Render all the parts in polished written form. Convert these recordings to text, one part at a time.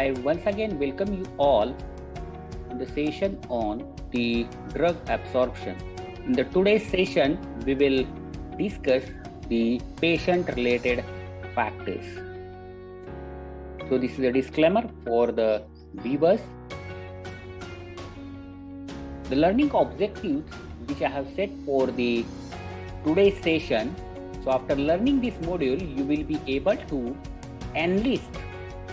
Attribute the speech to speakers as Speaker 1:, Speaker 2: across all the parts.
Speaker 1: I once again welcome you all in the session on the drug absorption. In the today's session, we will discuss the patient-related factors. So this is a disclaimer for the viewers. The learning objectives which I have set for the today's session. So after learning this module, you will be able to enlist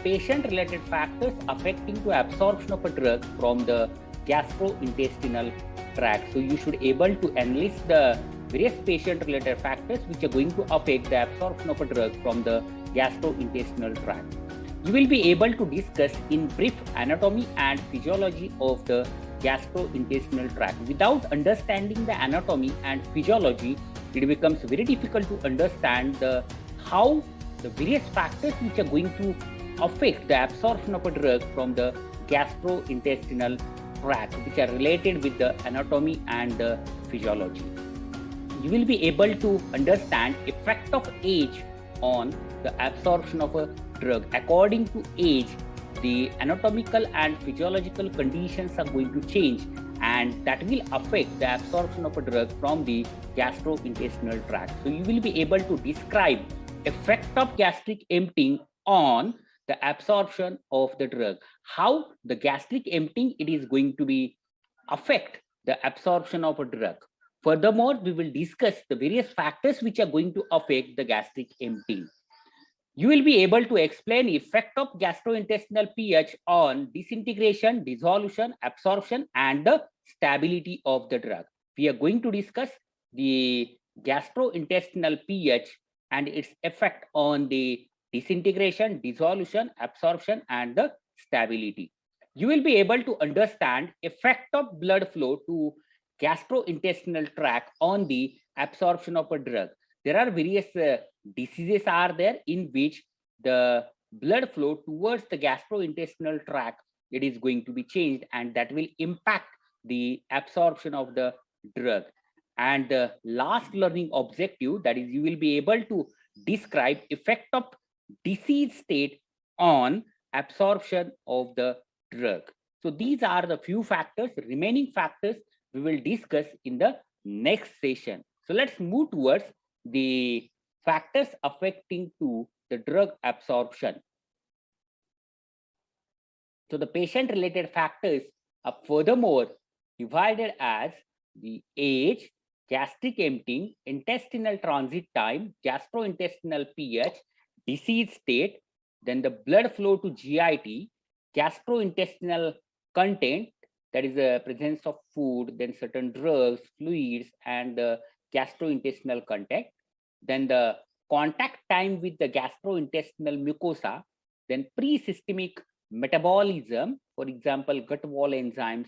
Speaker 1: patient-related factors affecting to absorption of a drug from the gastrointestinal tract. So you should able to enlist the various patient-related factors which are going to affect the absorption of a drug from the gastrointestinal tract. You will be able to discuss in brief anatomy and physiology of the gastrointestinal tract. Without understanding the anatomy and physiology, it becomes very difficult to understand how the various factors which are going to affect the absorption of a drug from the gastrointestinal tract, which are related with the anatomy and the physiology. You will be able to understand effect of age on the absorption of a drug. According to age, the anatomical and physiological conditions are going to change, and that will affect the absorption of a drug from the gastrointestinal tract. So you will be able to describe effect of gastric emptying on the absorption of the drug, how the gastric emptying it is going to be affect the absorption of a drug. Furthermore, we will discuss the various factors which are going to affect the gastric emptying. You will be able to explain effect of gastrointestinal pH on disintegration, dissolution, absorption, and the stability of the drug. We are going to discuss the gastrointestinal pH and its effect on the disintegration, dissolution, absorption, and the stability. You will be able to understand effect of blood flow to gastrointestinal tract on the absorption of a drug. There are various diseases are there in which the blood flow towards the gastrointestinal tract it is going to be changed, and that will impact the absorption of the drug. And the last learning objective, that is you will be able to describe effect of disease state on absorption of the drug. So these are the few factors. Remaining factors we will discuss in the next session. So let's move towards the factors affecting to the drug absorption. So the patient related factors are furthermore divided as the age, gastric emptying, intestinal transit time, gastrointestinal pH, disease state, then the blood flow to GIT, gastrointestinal content, that is the presence of food, then certain drugs, fluids, and the gastrointestinal contact, then the contact time with the gastrointestinal mucosa, then pre-systemic metabolism, for example, gut wall enzymes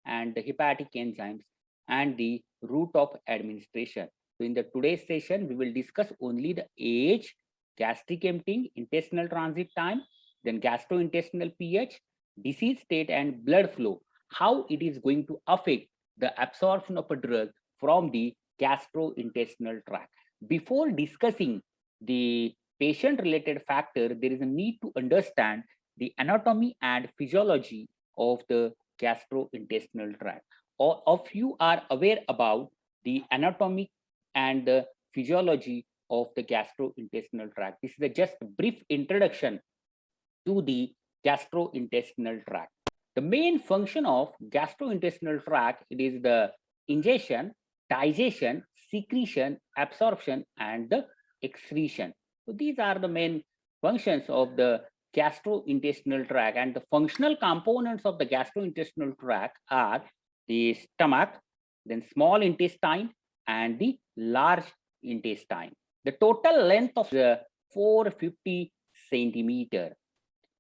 Speaker 1: and the hepatic enzymes, and the route of administration. So in the today's session, we will discuss only the age, gastric emptying, intestinal transit time, then gastrointestinal pH, disease state, and blood flow, how it is going to affect the absorption of a drug from the gastrointestinal tract. Before discussing the patient-related factor, there is a need to understand the anatomy and physiology of the gastrointestinal tract. All of you are aware about the anatomy and the physiology of the gastrointestinal tract. This is just a brief introduction to the gastrointestinal tract. The main function of gastrointestinal tract, it is the ingestion, digestion, secretion, absorption, and the excretion. So these are the main functions of the gastrointestinal tract, and the functional components of the gastrointestinal tract are the stomach, then small intestine, and the large intestine. The total length of the 450 centimeter.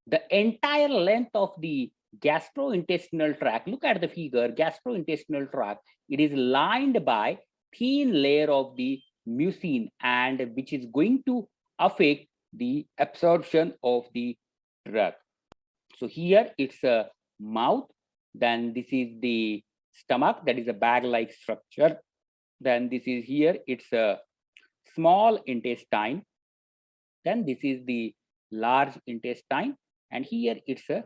Speaker 1: The entire length of the gastrointestinal tract, look at the figure, gastrointestinal tract, it is lined by thin layer of the mucin, and which is going to affect the absorption of the drug. So here it's a mouth, then this is the stomach, that is a bag-like structure, then this is here, it's a small intestine, then this is the large intestine, and here it's a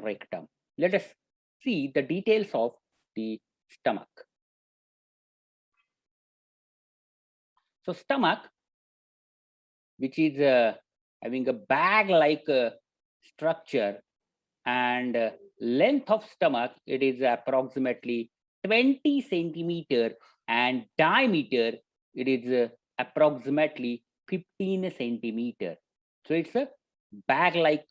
Speaker 1: rectum. Let us see the details of the stomach. So stomach, which is having a bag-like structure, and length of stomach, it is approximately 20 centimeter, and diameter, it is approximately 15 centimeter. So it's a bag-like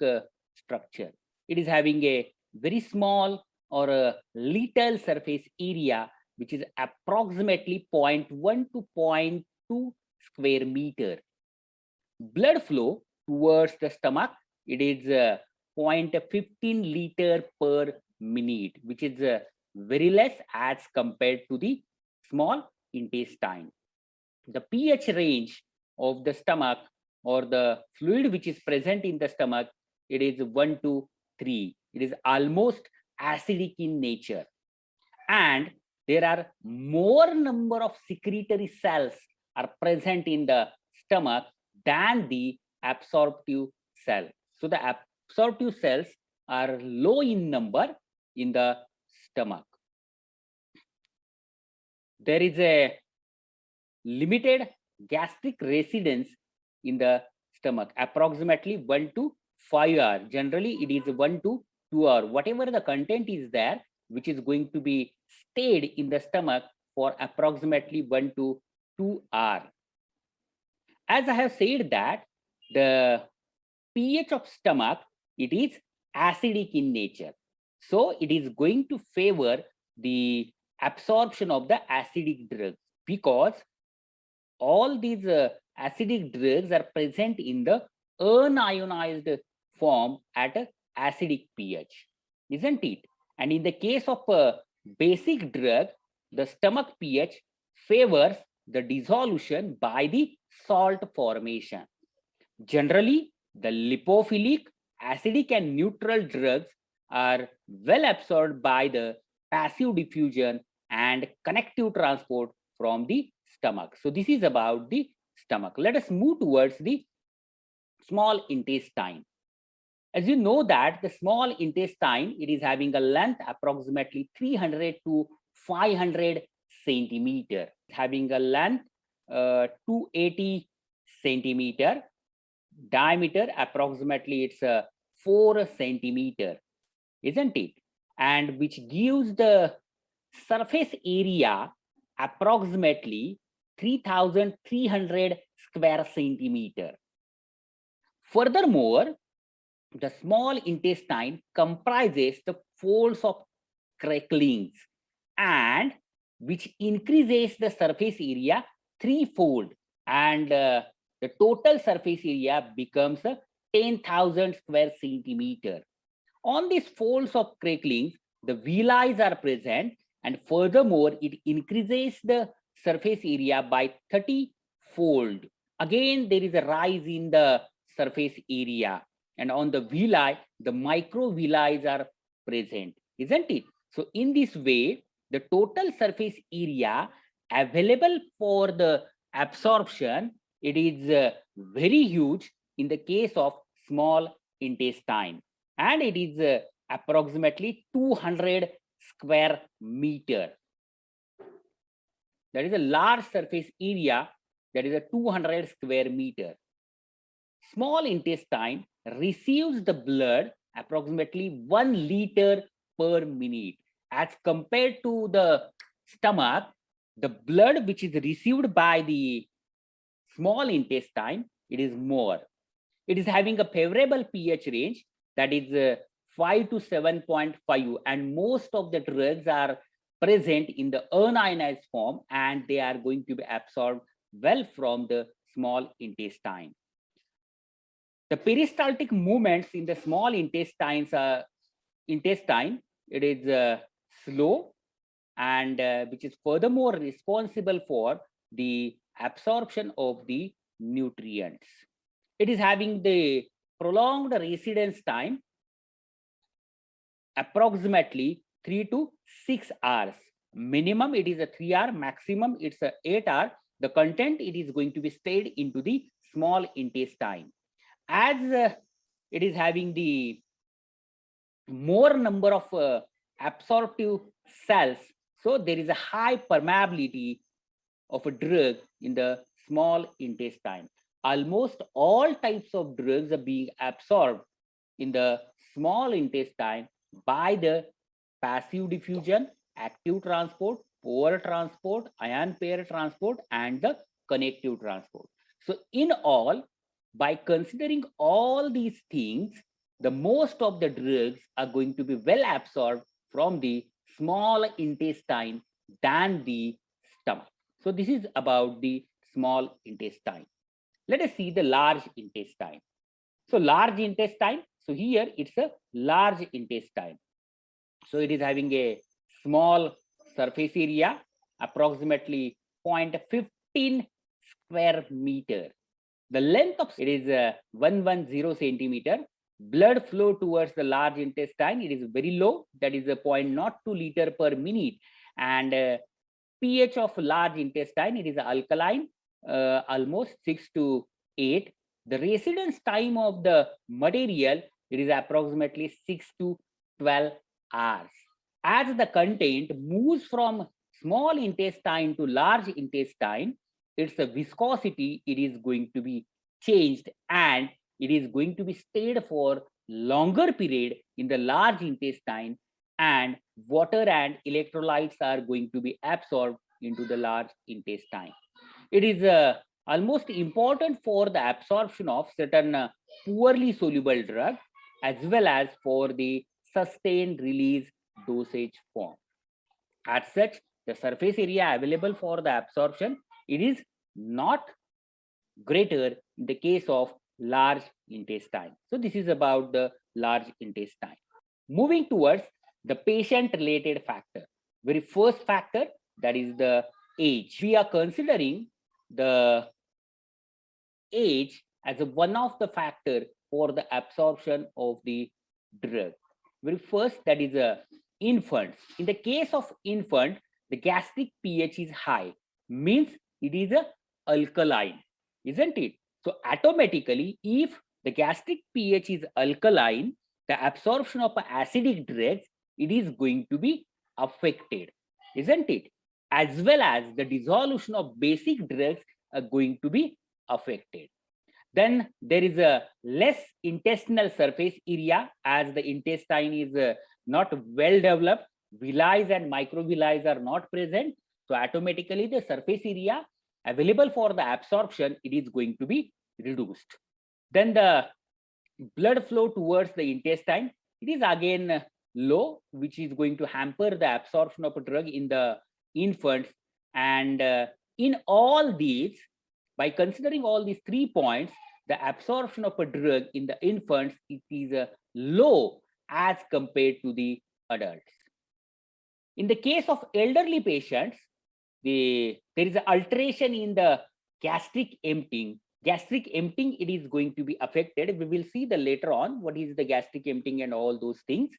Speaker 1: structure. It is having a very small or a little surface area, which is approximately 0.1 to 0.2 square meter. Blood flow towards the stomach, it is 0.15 liter per minute, which is very less as compared to the small intestine. The pH range of the stomach, or the fluid which is present in the stomach, it is 1 to 3. It is almost acidic in nature, and there are more number of secretory cells are present in the stomach than the absorptive cell. So the absorptive cells are low in number in the stomach. There is a limited gastric residence in the stomach, approximately 1 to 5 hours. Generally, it is 1 to 2 hours. Whatever the content is there, which is going to be stayed in the stomach for approximately 1 to 2 hours. As I have said that the pH of stomach, it is acidic in nature. So it is going to favor the absorption of the acidic drugs, because all these acidic drugs are present in the unionized form at a acidic pH, isn't it? And in the case of a basic drug, the stomach pH favors the dissolution by the salt formation. Generally, the lipophilic, acidic, and neutral drugs are well absorbed by the passive diffusion and connective transport from the stomach. So this is about the stomach. Let us move towards the small intestine. As you know that the small intestine, it is having a length approximately 300 to 500 centimeter, having a length 280 centimeter, diameter approximately it's 4 centimeter, isn't it? And which gives the surface area approximately 3,300 square centimeter. Furthermore, the small intestine comprises the folds of cracklings, and which increases the surface area threefold, and the total surface area becomes 10,000 square centimeter. On these folds of cracklings, the villi are present, and furthermore, it increases the surface area by 30-fold. Again, there is a rise in the surface area, and on the villi, the microvilli are present, isn't it? So in this way, the total surface area available for the absorption, it is very huge in the case of small intestine, and it is approximately 200 square meter. That is a large surface area, that is a 200 square meter. Small intestine receives the blood approximately 1 liter per minute, as compared to the stomach. The blood which is received by the small intestine, it is more. It is having a favorable pH range, that is 5 to 7.5, and most of the drugs are present in the unionized form, and they are going to be absorbed well from the small intestine. The peristaltic movements in the small intestine, it is slow, and which is furthermore responsible for the absorption of the nutrients. It is having the prolonged residence time, approximately 3 to 6 hours. Minimum it is a 3 hour, maximum it's a 8 hour. The content, it is going to be stayed into the small intestine. As it is having the more number of absorptive cells, so there is a high permeability of a drug in the small intestine. Almost all types of drugs are being absorbed in the small intestine by the passive diffusion, active transport, polar transport, ion pair transport, and the connective transport. So in all, by considering all these things, the most of the drugs are going to be well absorbed from the small intestine than the stomach. So this is about the small intestine. Let us see the large intestine. So large intestine, so here it's a large intestine. So it is having a small surface area, approximately 0.15 square meter. The length of it is 110 centimeter. Blood flow towards the large intestine, it is very low, that is a 0.02 liter per minute. And pH of large intestine, it is alkaline, almost 6 to 8. The residence time of the material, it is approximately 6 to 12 hours. As the content moves from small intestine to large intestine, its viscosity, it is going to be changed, and it is going to be stayed for longer period in the large intestine, and water and electrolytes are going to be absorbed into the large intestine. It is almost important for the absorption of certain poorly soluble drug, as well as for the sustained release dosage form. As such, the surface area available for the absorption, it is not greater in the case of large intestine. So this is about the large intestine. Moving towards the patient related factor. Very first factor, that is the age. We are considering the age as one of the factor for the absorption of the drug. Very first, that is infants. In the case of infant, the gastric pH is high, means it is a alkaline, isn't it? So automatically, if the gastric pH is alkaline, the absorption of acidic drugs, it is going to be affected, isn't it? As well as the dissolution of basic drugs are going to be affected. Then there is a less intestinal surface area, as the intestine is not well developed. Villi and microvilli are not present. So automatically the surface area available for the absorption, it is going to be reduced. Then the blood flow towards the intestine, it is again low, which is going to hamper the absorption of a drug in the infants. And in all these, by considering all these 3 points, the absorption of a drug in the infants, it is low as compared to the adults. In the case of elderly patients, there is an alteration in the gastric emptying. Gastric emptying, it is going to be affected. We will see the later on what is the gastric emptying and all those things.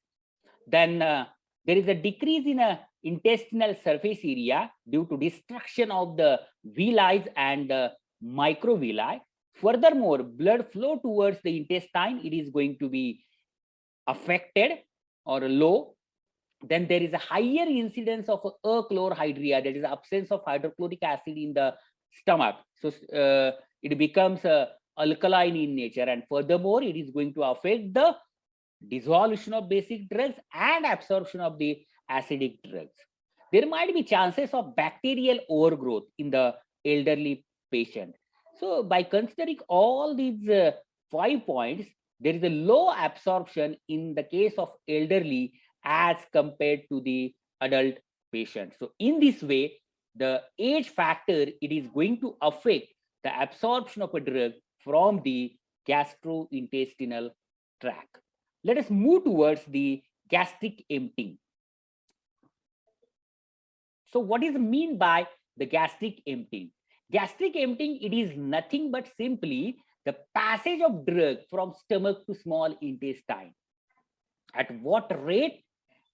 Speaker 1: Then there is a decrease in a intestinal surface area due to destruction of the villi and microvilli. Furthermore, blood flow towards the intestine, it is going to be affected or low. Then there is a higher incidence of achlorhydria, that is absence of hydrochloric acid in the stomach. So it becomes alkaline in nature, and furthermore, it is going to affect the dissolution of basic drugs and absorption of the acidic drugs. There might be chances of bacterial overgrowth in the elderly patient. So by considering all these 5 points, there is a low absorption in the case of elderly as compared to the adult patient. So in this way, the age factor, it is going to affect the absorption of a drug from the gastrointestinal tract. Let us move towards the gastric emptying. So what is mean by the gastric emptying? Gastric emptying, it is nothing but simply the passage of drug from stomach to small intestine. At what rate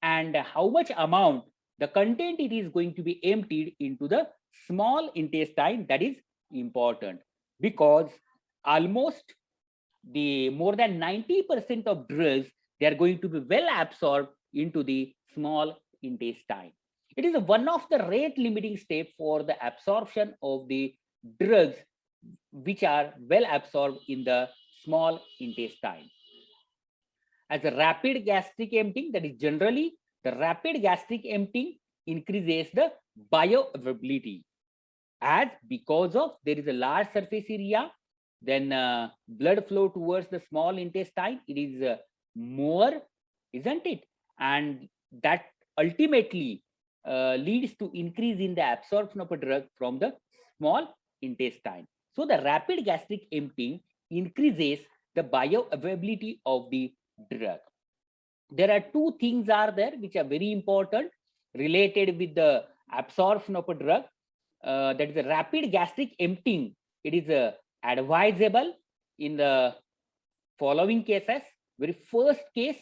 Speaker 1: and how much amount the content it is going to be emptied into the small intestine, that is important, because almost the more than 90% of drugs, They are going to be well absorbed into the small intestine. It is one of the rate limiting steps for the absorption of the drugs which are well absorbed in the small intestine. As a rapid gastric emptying, that is generally the rapid gastric emptying increases the bioavailability, as because of there is a large surface area, then blood flow towards the small intestine, it is more, isn't it? And that ultimately leads to increase in the absorption of a drug from the small intestine. So the rapid gastric emptying increases the bioavailability of the drug. There are two things are there which are very important related with the absorption of a drug. That is a rapid gastric emptying. It is advisable in the following cases. Very first case,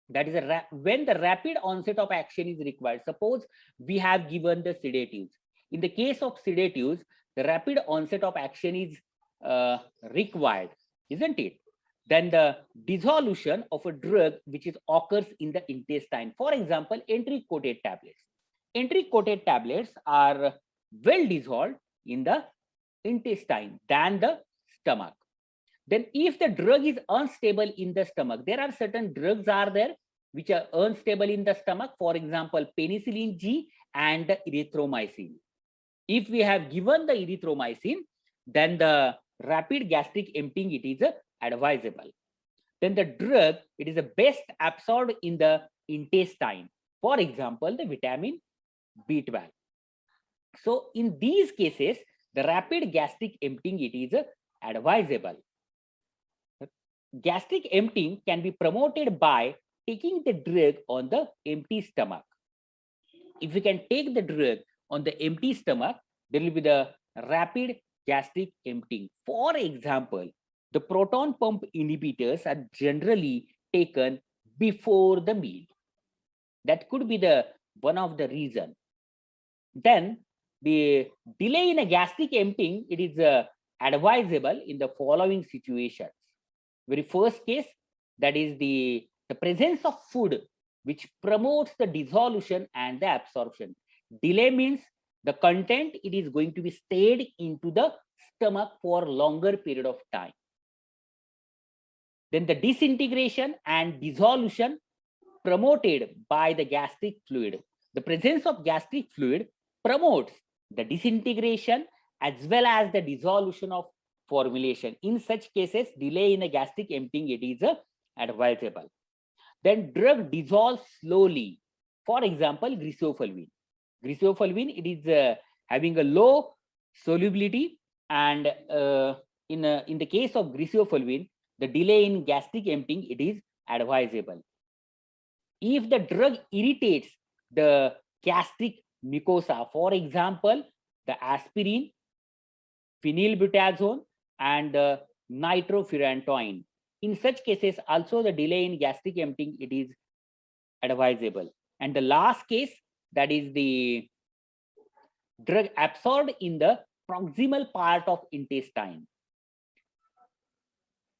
Speaker 1: that is when the rapid onset of action is required. Suppose we have given the sedatives. In the case of sedatives, the rapid onset of action is required, isn't it? Then the dissolution of a drug which is occurs in the intestine. For example, entry-coated tablets. Entry-coated tablets are well dissolved in the intestine than the stomach. Then if the drug is unstable in the stomach, there are certain drugs are there which are unstable in the stomach. For example, penicillin G and the erythromycin. If we have given the erythromycin, then the rapid gastric emptying, it is advisable. Then the drug, it is the best absorbed in the intestine. For example, the vitamin B12. So in these cases, the rapid gastric emptying, it is advisable. Gastric emptying can be promoted by taking the drug on the empty stomach. If we can take the drug on the empty stomach, there will be the rapid gastric emptying. For example, the proton pump inhibitors are generally taken before the meal. That could be the one of the reason. Then the delay in a gastric emptying, it is advisable in the following situations. Very first case, that is the presence of food which promotes the dissolution and the absorption. Delay means the content, it is going to be stayed into the stomach for longer period of time. Then the disintegration and dissolution promoted by the gastric fluid. The presence of gastric fluid promotes the disintegration as well as the dissolution of formulation. In such cases, delay in a gastric emptying, it is advisable. Then drug dissolves slowly. For example, griseofulvin. Griseofulvin, it is having a low solubility, and in the case of griseofulvin, the delay in gastric emptying, it is advisable. If the drug irritates the gastric mucosa, for example, the aspirin, phenylbutazone, and nitrofurantoin, in such cases also the delay in gastric emptying, it is advisable. And the last case, that is the drug absorbed in the proximal part of intestine.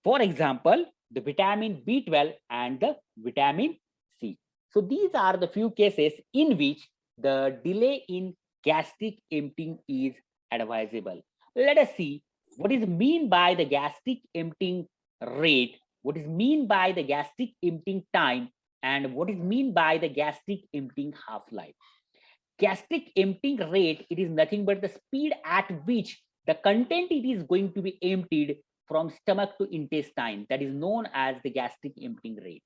Speaker 1: For example, the vitamin B12 and the vitamin C. So these are the few cases in which the delay in gastric emptying is advisable. Let us see what is mean by the gastric emptying rate, what is mean by the gastric emptying time, and what is mean by the gastric emptying half-life. Gastric emptying rate, it is nothing but the speed at which the content it is going to be emptied from stomach to intestine. That is known as the gastric emptying rate.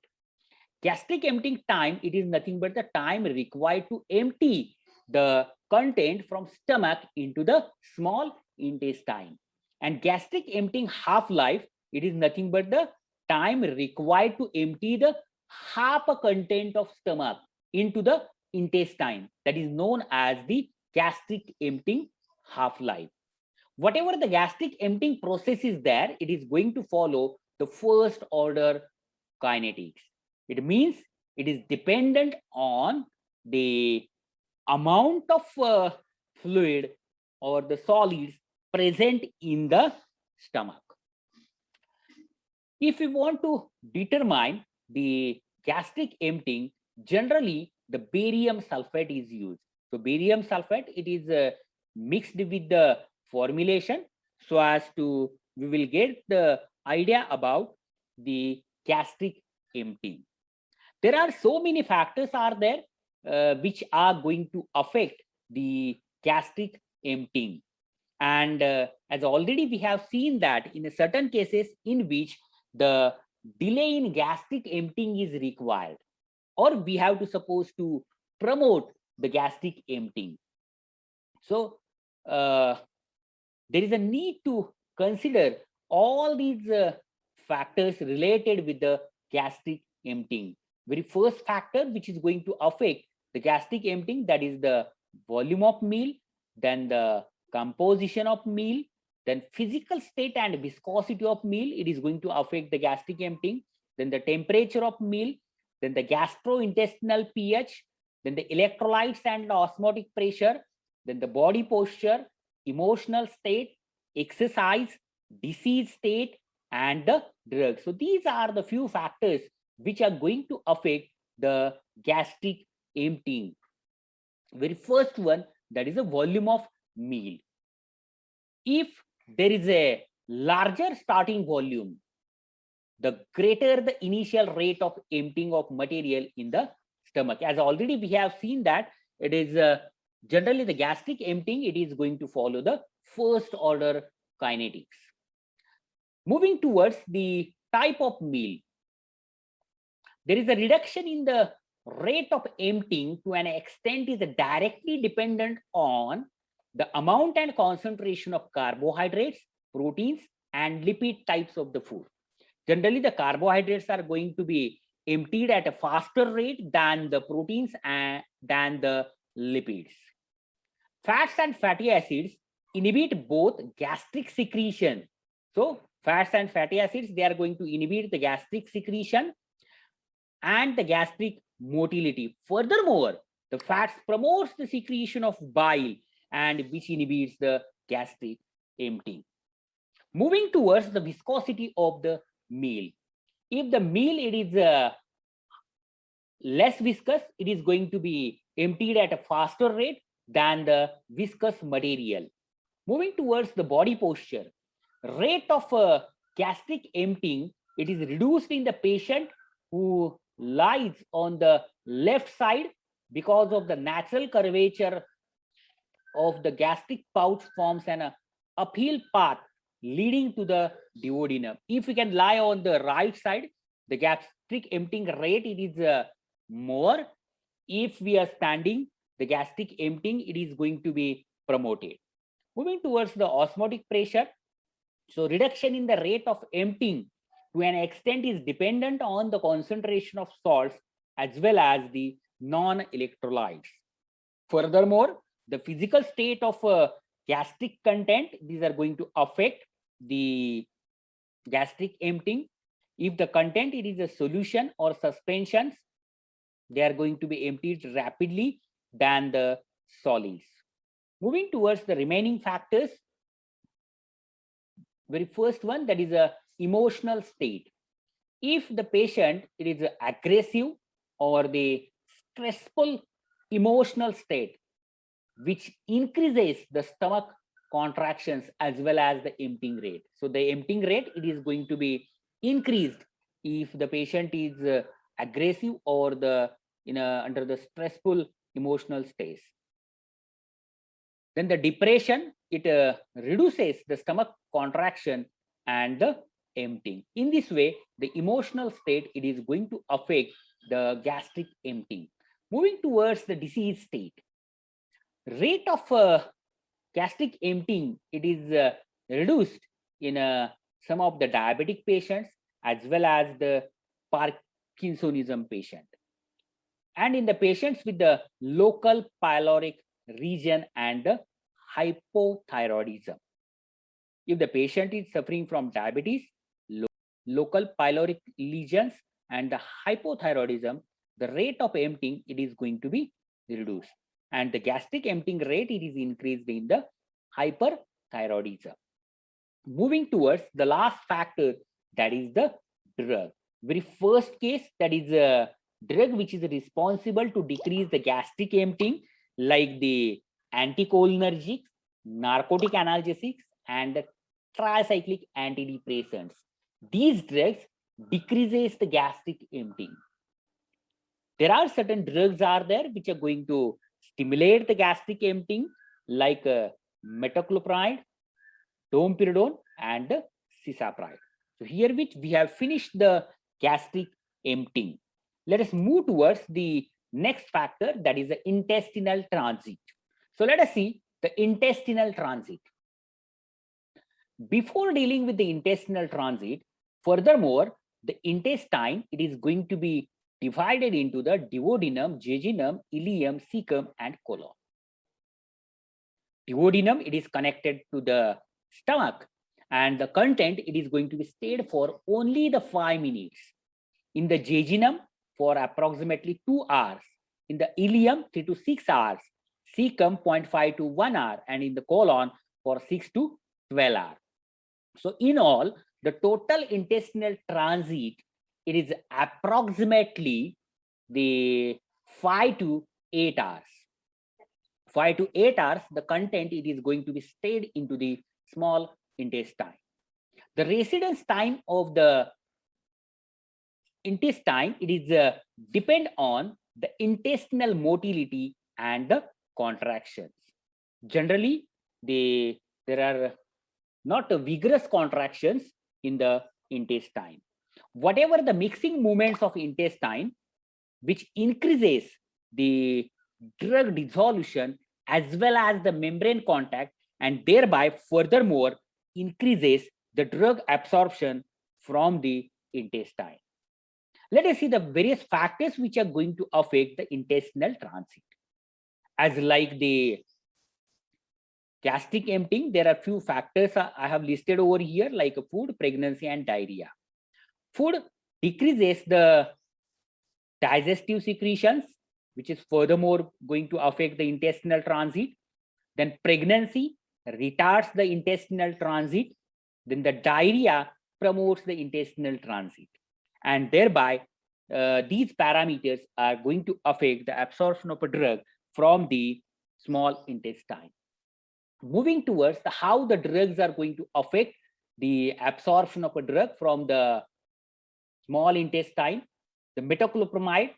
Speaker 1: Gastric emptying time, it is nothing but the time required to empty the content from stomach into the small intestine. And gastric emptying half-life, it is nothing but the time required to empty the half a content of stomach into the intestine. That is known as the gastric emptying half-life. Whatever the gastric emptying process is there, it is going to follow the first order kinetics. It means it is dependent on the amount of fluid or the solids present in the stomach. If we want to determine the gastric emptying, generally the barium sulfate is used. So barium sulfate, it is mixed with the formulation so as to we will get the idea about the gastric emptying. There are so many factors are there which are going to affect the gastric emptying. And as already we have seen that in certain cases in which the delay in gastric emptying is required, or we have to suppose to promote the gastric emptying. So there is a need to consider all these factors related with the gastric emptying. Very first factor which is going to affect the gastric emptying, that is the volume of meal, then the composition of meal, then physical state and viscosity of meal, it is going to affect the gastric emptying, then the temperature of meal, then the gastrointestinal pH, then the electrolytes and the osmotic pressure, then the body posture, emotional state, exercise, disease state, and the drug. So these are the few factors which are going to affect the gastric emptying. Very first one, that is the volume of meal. If there is a larger starting volume, the greater the initial rate of emptying of material in the stomach. As already we have seen that it is generally the gastric emptying, it is going to follow the first order kinetics. Moving towards the type of meal, there is a reduction in the rate of emptying to an extent is directly dependent on the amount and concentration of carbohydrates, proteins, and lipid types of the food. Generally, the carbohydrates are going to be emptied at a faster rate than the proteins and than the lipids. Fats and fatty acids inhibit both gastric secretion. So fats and fatty acids, they are going to inhibit the gastric secretion and the gastric motility. Furthermore, the fats promotes the secretion of bile and which inhibits the gastric emptying. Moving towards the viscosity of the meal. If the meal it is less viscous, it is going to be emptied at a faster rate than the viscous material. Moving towards the body posture, rate of gastric emptying, it is reduced in the patient who lies on the left side because of the natural curvature of the gastric pouch forms an uphill path leading to the duodenum. If we can lie on the right side, the gastric emptying rate it is more. If we are standing, the gastric emptying it is going to be promoted. Moving towards the osmotic pressure, so reduction in the rate of emptying to an extent is dependent on the concentration of salts as well as the non-electrolytes. Furthermore, the physical state of gastric content, these are going to affect the gastric emptying. If the content it is a solution or suspensions, they are going to be emptied rapidly than the solids. Moving towards the remaining factors, very first one, that is a emotional state. If the patient it is aggressive or the stressful emotional state, which increases the stomach contractions as well as the emptying rate. So the emptying rate it is going to be increased if the patient is aggressive or the under the stressful emotional state. Then the depression, it reduces the stomach contraction and the emptying. In this way, the emotional state it is going to affect the gastric emptying. Moving towards the disease state, rate of gastric emptying it is reduced in some of the diabetic patients as well as the Parkinsonism patient, and in the patients with the local pyloric region and the hypothyroidism. If the patient is suffering from diabetes, local pyloric lesions and the hypothyroidism, the rate of emptying it is going to be reduced, and the gastric emptying rate it is increased in the hyperthyroidism. Moving towards the last factor, that is the drug. Very first case, that is a drug which is responsible to decrease the gastric emptying, like the anticholinergics, narcotic analgesics, and tricyclic antidepressants. These drugs decreases the gastric emptying. There are certain drugs are there which are going to stimulate the gastric emptying, like metoclopramide, domperidone, and cisapride. So here which we have finished the gastric emptying. Let us move towards the next factor, that is the intestinal transit. So let us see the intestinal transit. Before dealing with the intestinal transit, furthermore, the intestine, it is going to be divided into the duodenum, jejunum, ileum, cecum, and colon. Duodenum, it is connected to the stomach, and the content, it is going to be stayed for only the 5 minutes. In the jejunum, for approximately 2 hours. In the ileum, 3 to 6 hours. Cecum, 0.5 to 1 hour, and in the colon, for 6 to 12 hours. So in all, the total intestinal transit, it is approximately the 5 to 8 hours. 5 to 8 hours, the content, it is going to be stayed into the small intestine. The residence time of the intestine, it is depend on the intestinal motility and the contractions. Generally, there are not vigorous contractions in the intestine. Whatever the mixing movements of intestine, which increases the drug dissolution as well as the membrane contact, and thereby furthermore increases the drug absorption from the intestine. Let us see the various factors which are going to affect the intestinal transit. As like the gastric emptying, there are few factors I have listed over here, like food, pregnancy, and diarrhea. Food decreases the digestive secretions, which is furthermore going to affect the intestinal transit. Then pregnancy retards the intestinal transit. Then the diarrhea promotes the intestinal transit. And thereby, these parameters are going to affect the absorption of a drug from the small intestine. Moving towards how the drugs are going to affect the absorption of a drug from the small intestine, the metoclopramide,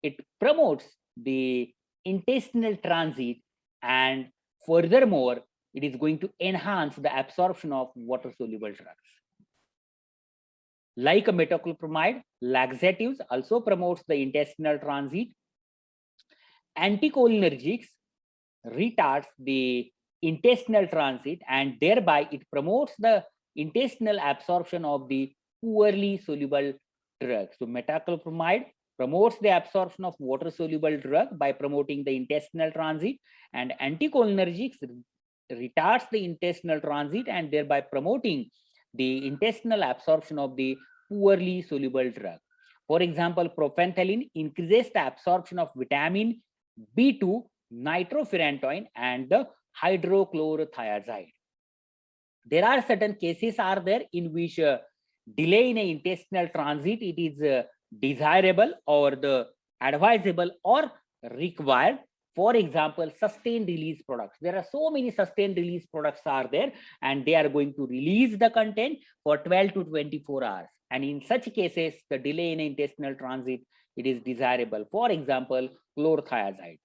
Speaker 1: it promotes the intestinal transit, and furthermore, it is going to enhance the absorption of water-soluble drugs. Like a metoclopramide, laxatives also promotes the intestinal transit. Anticholinergics retards the intestinal transit, and thereby it promotes the intestinal absorption of the poorly soluble drugs. So metoclopramide promotes the absorption of water soluble drug by promoting the intestinal transit, and anticholinergics retards the intestinal transit and thereby promoting the intestinal absorption of the poorly soluble drug. For example, profenthalin increases the absorption of vitamin B2, nitrofurantoin, and the hydrochlorothiazide. There are certain cases are there in which delay in intestinal transit, it is desirable or the advisable or required. For example, sustained release products. There are so many sustained release products are there, and they are going to release the content for 12 to 24 hours. And in such cases, the delay in intestinal transit, it is desirable. For example, chlorothiazide.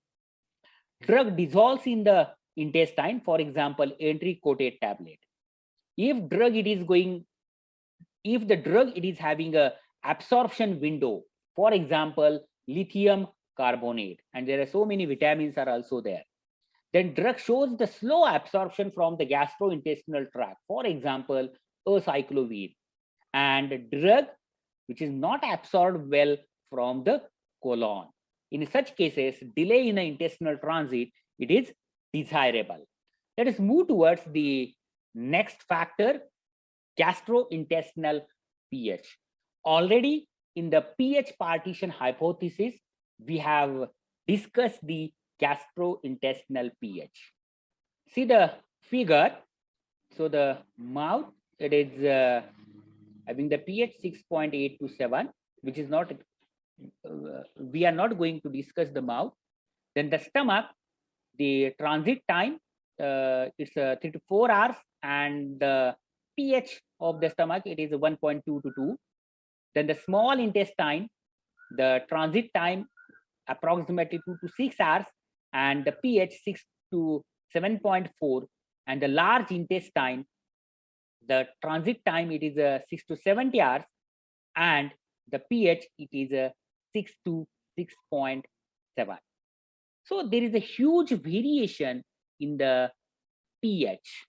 Speaker 1: Drug dissolves in the intestine, for example, entry-coated tablet. If drug it is going, if the drug it is having a absorption window, for example, lithium carbonate, and there are so many vitamins are also there, then drug shows the slow absorption from the gastrointestinal tract, for example, acyclovir, and drug which is not absorbed well from the colon. In such cases, delay in the intestinal transit, it is desirable. Let us move towards the next factor, gastrointestinal pH. Already in the pH partition hypothesis, we have discussed the gastrointestinal pH. See the figure. So the mouth, it is having the pH 6.8 to 7, which is not, we are not going to discuss the mouth. Then the stomach, the transit time, it's 3 to 4 hours, and the pH of the stomach, it is 1.2 to 2. Then the small intestine, the transit time approximately 2 to 6 hours, and the pH 6 to 7.4. And the large intestine, the transit time, it is 6 to 70 hours, and the pH, it is 6 to 6.7. So there is a huge variation in the pH,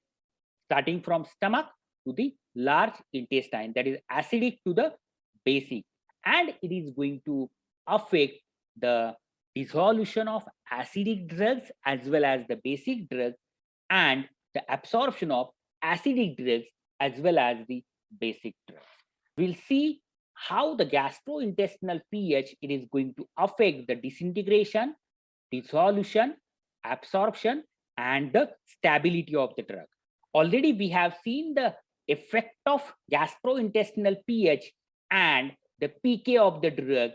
Speaker 1: starting from stomach to the large intestine, that is acidic to the basic, and it is going to affect the dissolution of acidic drugs as well as the basic drugs, and the absorption of acidic drugs as well as the basic drugs. We'll see how the gastrointestinal pH, it is going to affect the disintegration, dissolution, absorption, and the stability of the drug. Already we have seen the effect of gastrointestinal pH and the pK of the drug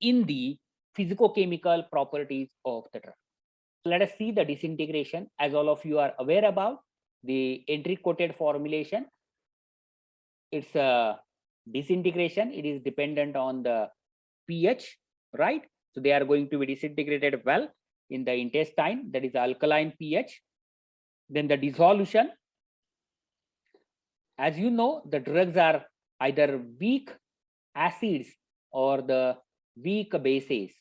Speaker 1: in the physicochemical properties of the drug. Let us see the disintegration. As all of you are aware about, the entry-coated formulation, it's a disintegration. It is dependent on the pH, right? So they are going to be disintegrated well in the intestine, that is alkaline pH. Then the dissolution, as you know, the drugs are either weak acids or the weak bases,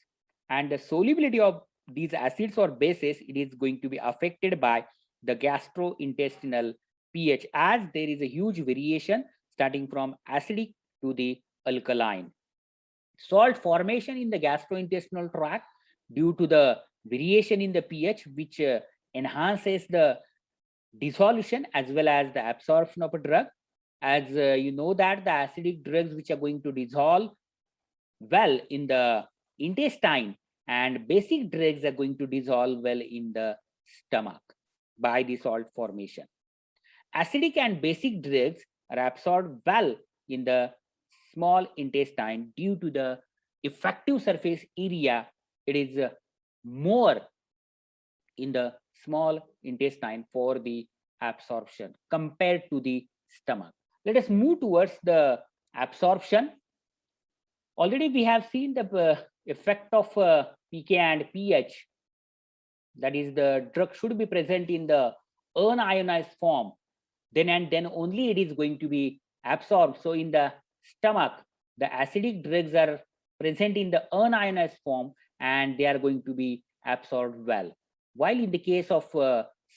Speaker 1: and the solubility of these acids or bases, it is going to be affected by the gastrointestinal pH, as there is a huge variation starting from acidic to the alkaline. Salt formation in the gastrointestinal tract due to the variation in the pH, which enhances the dissolution as well as the absorption of a drug. As you know that the acidic drugs which are going to dissolve well in the intestine, and basic drugs are going to dissolve well in the stomach by the salt formation. Acidic and basic drugs are absorbed well in the small intestine due to the effective surface area. It is more in the small intestine for the absorption compared to the stomach. Let us move towards the absorption. Already we have seen the effect of pK and pH, that is the drug should be present in the unionized form, then and then only it is going to be absorbed. So in the stomach, the acidic drugs are present in the unionized form and they are going to be absorbed well. While in the case of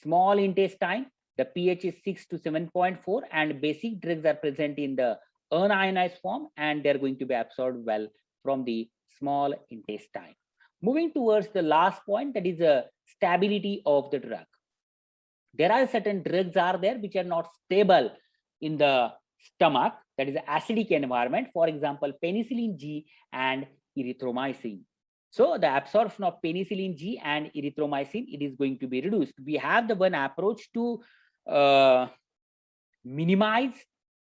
Speaker 1: small intestine, the pH is 6 to 7.4 and basic drugs are present in the unionized form and they're going to be absorbed well from the small intestine. Moving towards the last point, that is the stability of the drug. There are certain drugs are there which are not stable in the stomach, that is the acidic environment. For example, penicillin G and erythromycin. So the absorption of penicillin G and erythromycin, it is going to be reduced. We have the one approach to minimize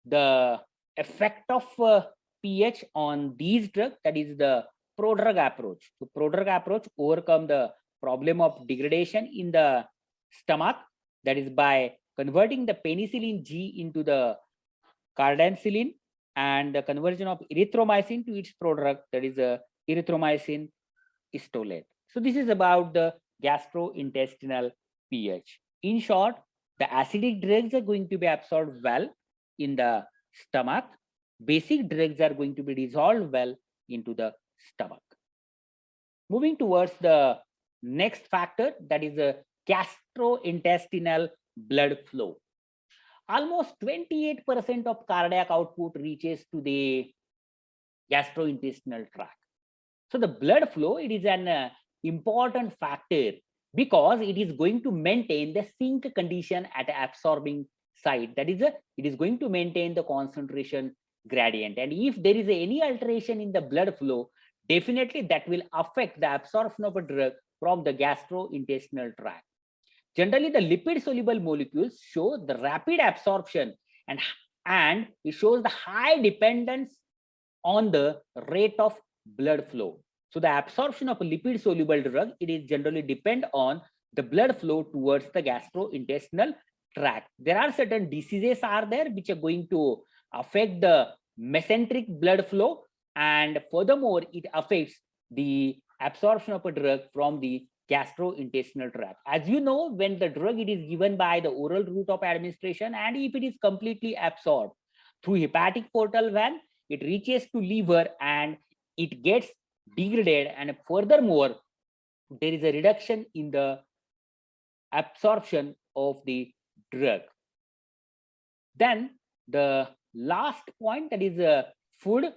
Speaker 1: the effect of pH on these drugs, that is the prodrug approach. So prodrug approach overcome the problem of degradation in the stomach, that is by converting the penicillin G into the cardancillin and the conversion of erythromycin to its prodrug, that is erythromycin istolate. So this is about the gastrointestinal pH. In short, the acidic drugs are going to be absorbed well in the stomach. Basic drugs are going to be dissolved well into the stomach. Moving towards the next factor, that is a gastrointestinal blood flow. Almost 28% of cardiac output reaches to the gastrointestinal tract. So the blood flow, it is an important factor because it is going to maintain the sink condition at the absorbing site. That is, it is going to maintain the concentration gradient. And if there is any alteration in the blood flow, definitely that will affect the absorption of a drug from the gastrointestinal tract. Generally, the lipid soluble molecules show the rapid absorption and and it shows the high dependence on the rate of blood flow. So the absorption of a lipid soluble drug, it is generally depend on the blood flow towards the gastrointestinal tract. There are certain diseases are there which are going to affect the mesenteric blood flow, and furthermore it affects the absorption of a drug from the gastrointestinal tract. As you know, when the drug it is given by the oral route of administration, and if it is completely absorbed through hepatic portal vein, it reaches to liver and it gets degraded, and furthermore there is a reduction in the absorption of the drug. Then the last point, that is food,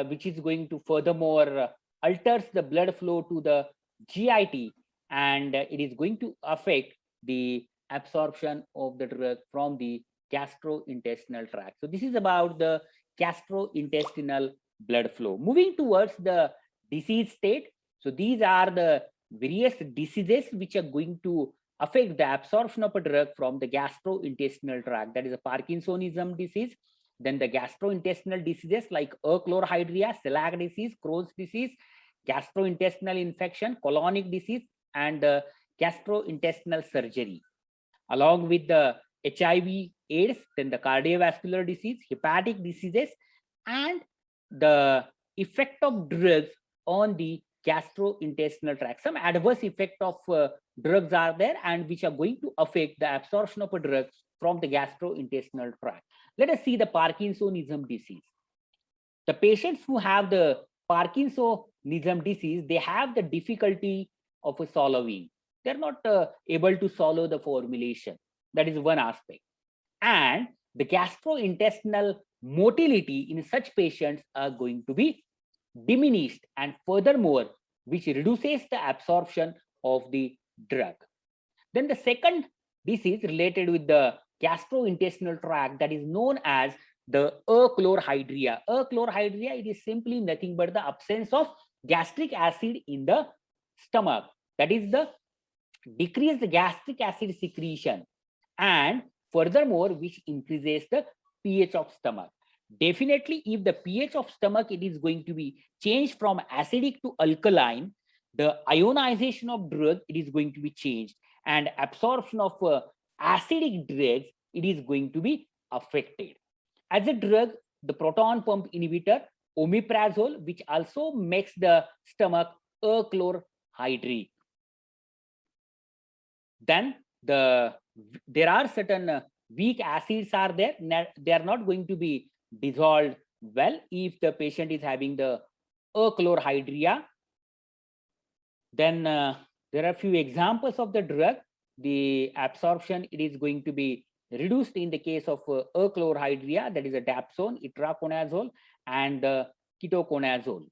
Speaker 1: which is going to furthermore alters the blood flow to the GIT, and it is going to affect the absorption of the drug from the gastrointestinal tract. So this is about the gastrointestinal blood flow. Moving towards the disease state. So these are the various diseases which are going to affect the absorption of a drug from the gastrointestinal tract. That is a Parkinsonism disease. Then the gastrointestinal diseases like achlorhydria, celiac disease, Crohn's disease, gastrointestinal infection, colonic disease, and gastrointestinal surgery. Along with the HIV, AIDS, then the cardiovascular disease, hepatic diseases, and the effect of drugs on the gastrointestinal tract. Some adverse effect of drugs are there, and which are going to affect the absorption of a drug from the gastrointestinal tract. Let us see the Parkinsonism disease. The patients who have the Parkinsonism disease, they have the difficulty of swallowing. They're not able to swallow the formulation. That is one aspect. And the gastrointestinal motility in such patients are going to be diminished, and furthermore, which reduces the absorption of the drug. Then the second disease related with the gastrointestinal tract, that is known as the achlorhydria. Achlorhydria, it is simply nothing but the absence of gastric acid in the stomach. That is the decreased gastric acid secretion, and furthermore which increases the pH of stomach. Definitely, if the pH of stomach it is going to be changed from acidic to alkaline, the ionization of drug it is going to be changed, and absorption of acidic drugs it is going to be affected. As a drug, the proton pump inhibitor omeprazole, which also makes the stomach achlorhydric. Then there are certain weak acids are there. They are not going to be dissolved well if the patient is having the achlorhydria. Then there are a few examples of the drug. The absorption it is going to be reduced in the case of achlorhydria, that is a dapsone, itraconazole, and ketoconazole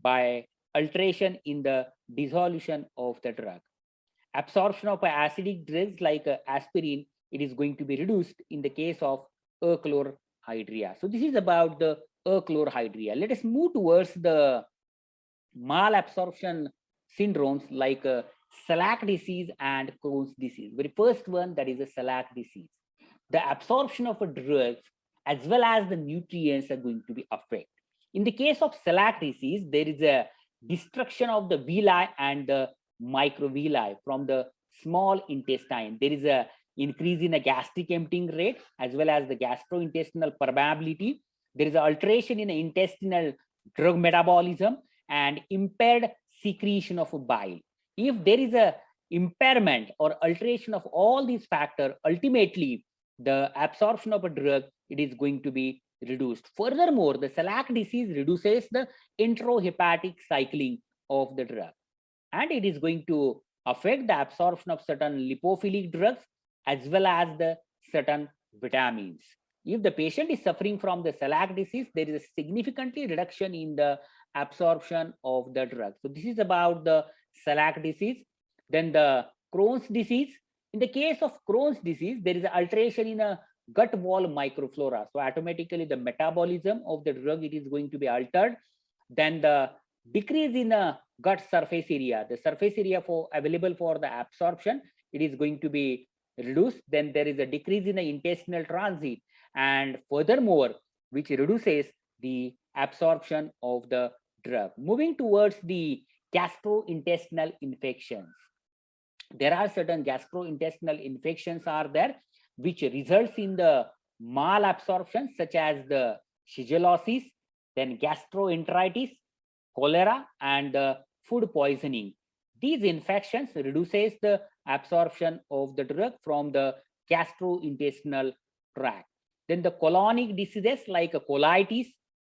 Speaker 1: by alteration in the dissolution of the drug. Absorption of acidic drugs like aspirin, it is going to be reduced in the case of achlorhydria. So this is about the achlorhydria. Let us move towards the malabsorption syndromes like celiac disease and Crohn's disease. Very first one, that is a celiac disease. The absorption of a drug as well as the nutrients are going to be affected. In the case of celiac disease, there is a destruction of the villi and the microvilli from the small intestine. There is a increase in the gastric emptying rate as well as the gastrointestinal permeability. There is an alteration in the intestinal drug metabolism and impaired secretion of bile. If there is a impairment or alteration of all these factors, ultimately the absorption of a drug it is going to be reduced. Furthermore, the celiac disease reduces the intrahepatic cycling of the drug, and it is going to affect the absorption of certain lipophilic drugs as well as the certain vitamins. If the patient is suffering from the celiac disease, there is a significantly reduction in the absorption of the drug. So this is about the celiac disease. Then the Crohn's disease. In the case of Crohn's disease, there is an alteration in a gut wall microflora. So automatically the metabolism of the drug it is going to be altered. Then the decrease in the gut surface area, the surface area available for the absorption, it is going to be reduced. Then there is a decrease in the intestinal transit, and furthermore, which reduces the absorption of the drug. Moving towards the gastrointestinal infections, there are certain gastrointestinal infections are there which results in the malabsorption, such as the shigellosis, then gastroenteritis, cholera, and food poisoning. These infections reduces the absorption of the drug from the gastrointestinal tract. Then the colonic diseases like colitis,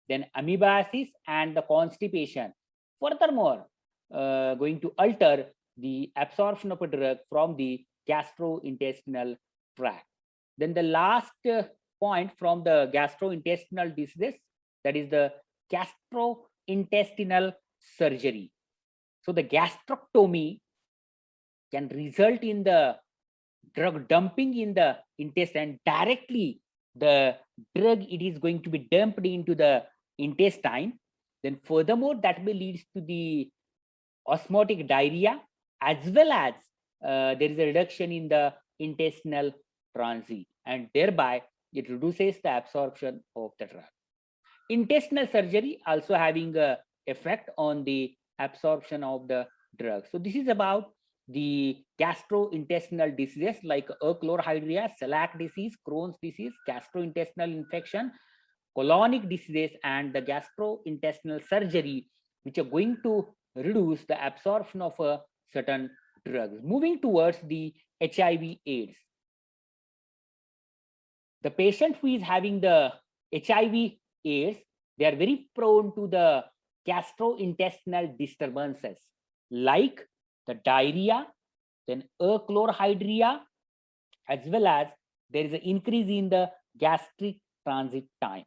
Speaker 1: then amoebiasis, and the constipation. Furthermore, going to alter the absorption of a drug from the gastrointestinal tract. Then the last point from the gastrointestinal diseases, that is the gastrointestinal surgery. So the gastrectomy can result in the drug dumping in the intestine. Directly the drug, it is going to be dumped into the intestine. Then furthermore, that may lead to the osmotic diarrhea, as well as there is a reduction in the intestinal transit, and thereby it reduces the absorption of the drug. Intestinal surgery also having a effect on the absorption of the drug. So this is about the gastrointestinal diseases like achlorhydria, celiac disease, Crohn's disease, gastrointestinal infection, colonic diseases, and the gastrointestinal surgery, which are going to reduce the absorption of a certain drugs. Moving towards the HIV/AIDS, the patient who is having the HIV/AIDS, they are very prone to the gastrointestinal disturbances like the diarrhea, then achlorhydria, as well as there is an increase in the gastric transit time.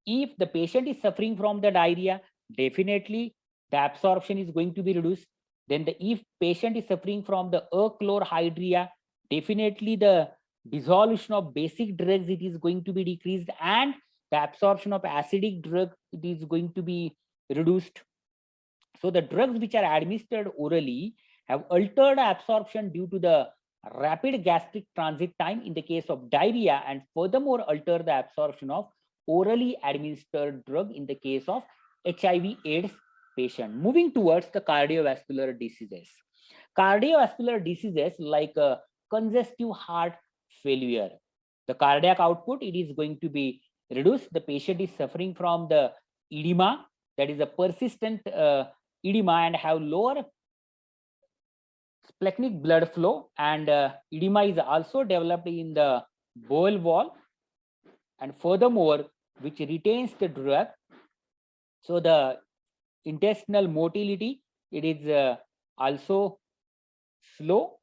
Speaker 1: If the patient is suffering from the diarrhea, definitely the absorption is going to be reduced. Then if patient is suffering from the achlorhydria, definitely the dissolution of basic drugs, it is going to be decreased, and the absorption of acidic drug, it is going to be reduced. So the drugs which are administered orally have altered absorption due to the rapid gastric transit time in the case of diarrhea, and furthermore alter the absorption of orally administered drug in the case of HIV/AIDS patient. Moving towards the cardiovascular diseases. Cardiovascular diseases like congestive heart failure, the cardiac output, it is going to be reduced. The patient is suffering from the edema, that is a persistent edema, and have lower splenic blood flow, and edema is also developed in the bowel wall, and furthermore, which retains the drug. So the intestinal motility, it is also slow.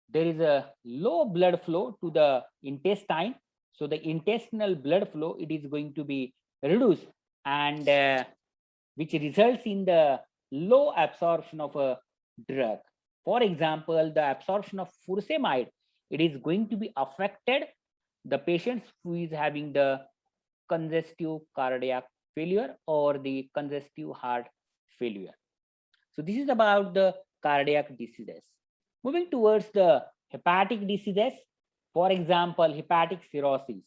Speaker 1: There is a low blood flow to the intestine, so the intestinal blood flow, it is going to be reduced, and which results in the low absorption of a drug. For example, the absorption of furosemide, it is going to be affected the patients who is having the congestive cardiac failure or the congestive heart failure. So this is about the cardiac diseases. Moving towards the hepatic diseases, for example, hepatic cirrhosis,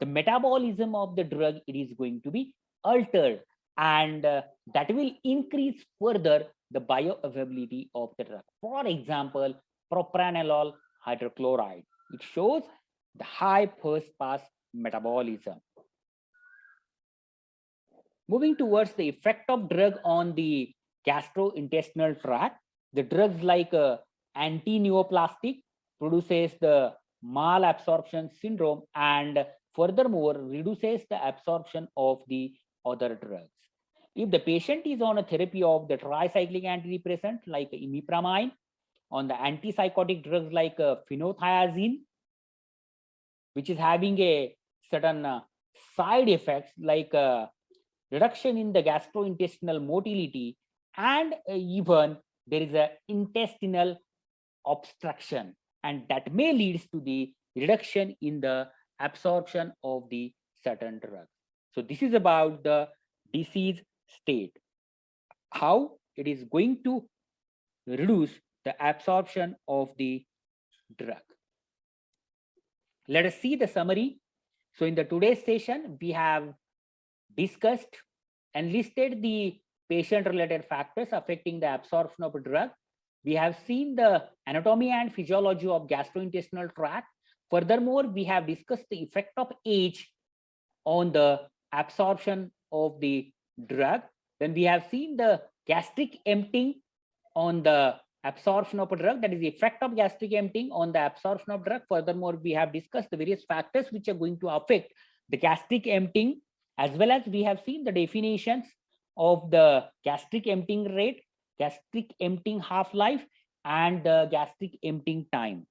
Speaker 1: the metabolism of the drug, it is going to be altered, and that will increase further the bioavailability of the drug. For example, propranolol hydrochloride, it shows the high first pass metabolism. Moving towards the effect of drug on the gastrointestinal tract, the drugs like anti-neoplastic produces the malabsorption syndrome, and furthermore reduces the absorption of the other drugs. If the patient is on a therapy of the tricyclic antidepressant like imipramine, on the antipsychotic drugs like phenothiazine, which is having a certain side effects like reduction in the gastrointestinal motility, and even there is a intestinal obstruction, and that may lead to the reduction in the absorption of the certain drug. So this is about the disease state, how it is going to reduce the absorption of the drug. Let us see the summary. So in the today's session, we have discussed and listed the patient-related factors affecting the absorption of a drug. We have seen the anatomy and physiology of gastrointestinal tract. Furthermore, we have discussed the effect of age on the absorption of the drug. Then we have seen the gastric emptying on the absorption of a drug, that is the effect of gastric emptying on the absorption of drug. Furthermore, we have discussed the various factors which are going to affect the gastric emptying, as well as we have seen the definitions of the gastric emptying rate, gastric emptying half-life, and the gastric emptying time.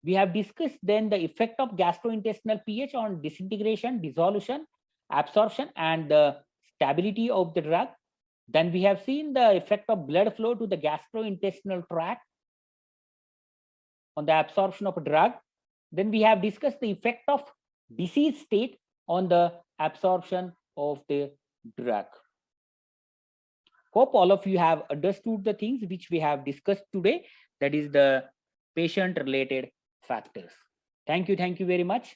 Speaker 1: We have discussed then the effect of gastrointestinal pH on disintegration, dissolution, absorption, and the stability of the drug. Then we have seen the effect of blood flow to the gastrointestinal tract on the absorption of a drug. Then we have discussed the effect of disease state on the absorption of the drug. Hope all of you have understood the things which we have discussed today, that is the patient related factors. Thank you very much.